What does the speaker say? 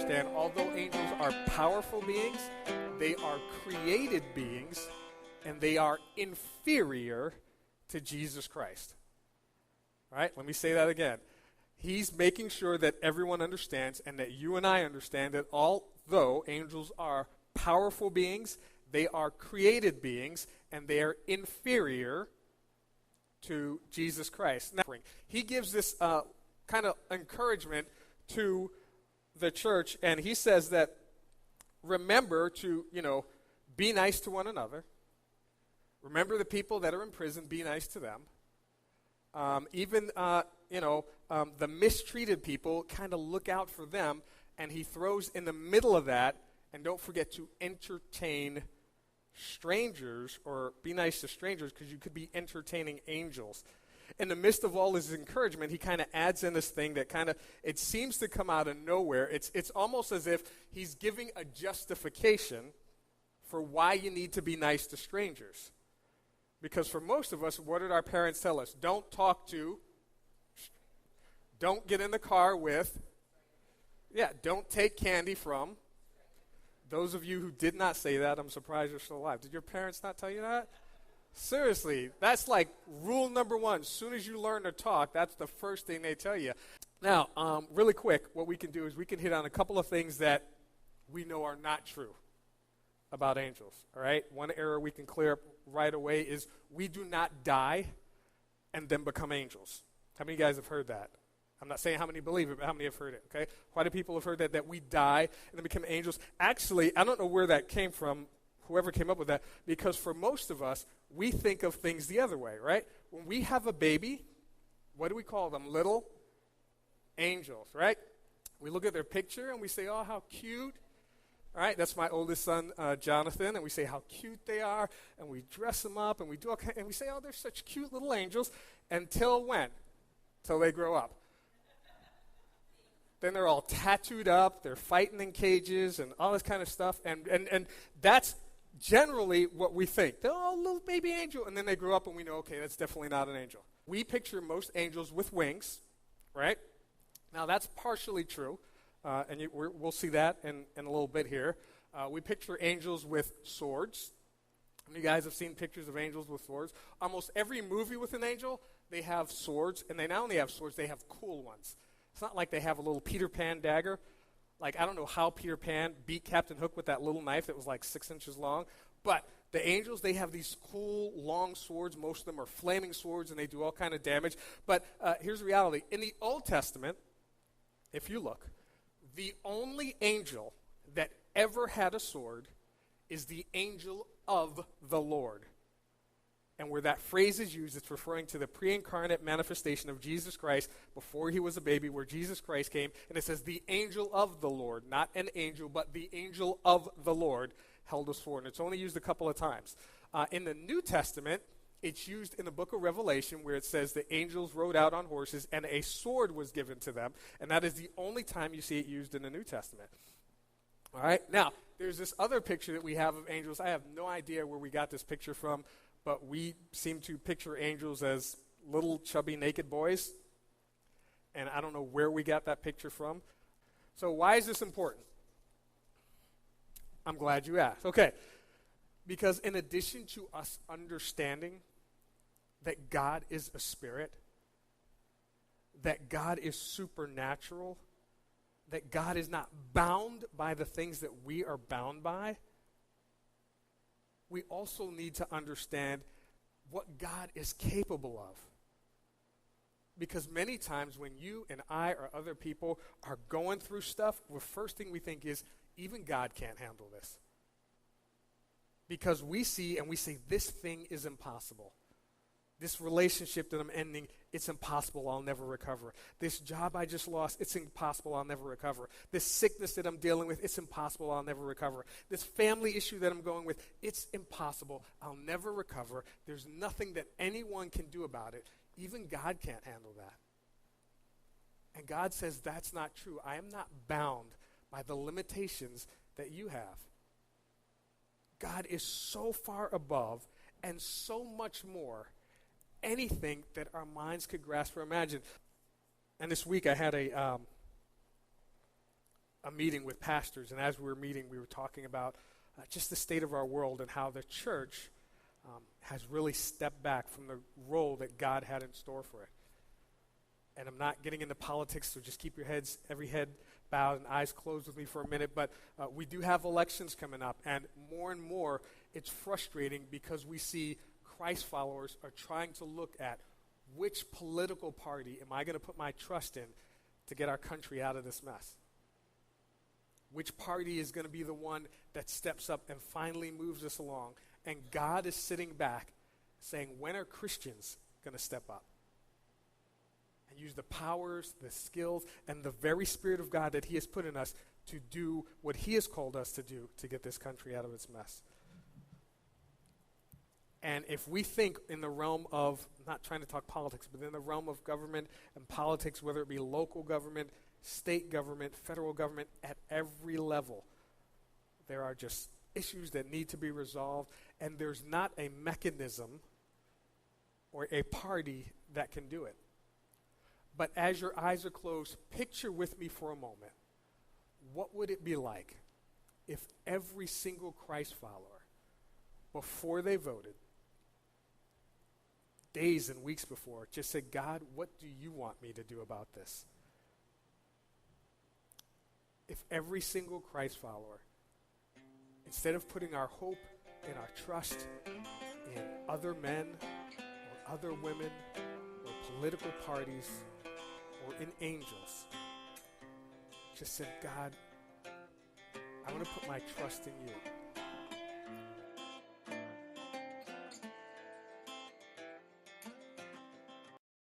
understand, although angels are powerful beings, they are created beings, and they are inferior to Jesus Christ. All right, let me say that again. He's making sure that everyone understands and that you and I understand that although angels are powerful beings, they are created beings, and they are inferior to Jesus Christ. Now, he gives this kind of encouragement to the church, and he says that remember to, be nice to one another. Remember the people that are in prison, be nice to them. The mistreated people, kind of look out for them, and he throws in the middle of that, and don't forget to entertain strangers, or be nice to strangers, because you could be entertaining angels. In the midst of all his encouragement, he kind of adds in this thing that it seems to come out of nowhere. It's almost as if he's giving a justification for why you need to be nice to strangers. Because for most of us, what did our parents tell us? Don't talk to, don't get in the car with, don't take candy from. Those of you who did not say that, I'm surprised you're still alive. Did your parents not tell you that? Seriously, that's like rule number one. As soon as you learn to talk, that's the first thing they tell you. Now, really quick, what we can do is we can hit on a couple of things that we know are not true about angels, all right? One error we can clear up right away is we do not die and then become angels. How many of you guys have heard that? I'm not saying how many believe it, but how many have heard it, okay? Quite a few people have heard that we die and then become angels. Actually, I don't know where that came from, whoever came up with that, because for most of us, we think of things the other way, right? When we have a baby, what do we call them? Little angels, right? We look at their picture and we say, oh, how cute. All right, that's my oldest son, Jonathan, and we say how cute they are, and we dress them up, and we do all and we say, oh, they're such cute little angels, until when? Till they grow up. Then they're all tattooed up, they're fighting in cages, and all this kind of stuff, and that's generally what we think. They're all little baby angel, and then they grow up, and we know, okay, that's definitely not an angel. We picture most angels with wings, right? Now, that's partially true. We'll see that in a little bit here. We picture angels with swords. How many of you guys have seen pictures of angels with swords? Almost every movie with an angel, they have swords, and they not only have swords, they have cool ones. It's not like they have a little Peter Pan dagger. Like, I don't know how Peter Pan beat Captain Hook with that little knife that was like 6 inches long, but the angels, they have these cool, long swords. Most of them are flaming swords, and they do all kind of damage. But here's the reality. In the Old Testament, if you look, the only angel that ever had a sword is the angel of the Lord. And where that phrase is used, it's referring to the pre-incarnate manifestation of Jesus Christ before he was a baby, where Jesus Christ came. And it says the angel of the Lord, not an angel, but the angel of the Lord held a sword. And it's only used a couple of times. In the New Testament, it's used in the book of Revelation where it says the angels rode out on horses and a sword was given to them. And that is the only time you see it used in the New Testament. All right? Now, there's this other picture that we have of angels. I have no idea where we got this picture from, but we seem to picture angels as little chubby naked boys. And I don't know where we got that picture from. So why is this important? I'm glad you asked. Okay. Because in addition to us understanding that God is a spirit, that God is supernatural, that God is not bound by the things that we are bound by, we also need to understand what God is capable of. Because many times when you and I or other people are going through stuff, the first thing we think is, even God can't handle this. Because we see and we say, this thing is impossible. This relationship that I'm ending, it's impossible, I'll never recover. This job I just lost, it's impossible, I'll never recover. This sickness that I'm dealing with, it's impossible, I'll never recover. This family issue that I'm going with, it's impossible, I'll never recover. There's nothing that anyone can do about it. Even God can't handle that. And God says that's not true. I am not bound by the limitations that you have. God is so far above and so much more anything that our minds could grasp or imagine. And this week I had a a meeting with pastors, and as we were meeting, we were talking about just the state of our world and how the church has really stepped back from the role that God had in store for it. And I'm not getting into politics, so just keep your heads, every head bowed and eyes closed with me for a minute, but we do have elections coming up, and more, it's frustrating because we see Christ followers are trying to look at which political party am I going to put my trust in to get our country out of this mess? Which party is going to be the one that steps up and finally moves us along? And God is sitting back saying, when are Christians going to step up? And use the powers, the skills, and the very Spirit of God that He has put in us to do what He has called us to do to get this country out of its mess. And if we think in the realm of, I'm not trying to talk politics, but in the realm of government and politics, whether it be local government, state government, federal government, at every level, there are just issues that need to be resolved, and there's not a mechanism or a party that can do it. But as your eyes are closed, picture with me for a moment, what would it be like if every single Christ follower, before they voted, days and weeks before, just said, God, what do you want me to do about this? If every single Christ follower, instead of putting our hope and our trust in other men or other women or political parties or in angels, just said, God, I want to put my trust in you.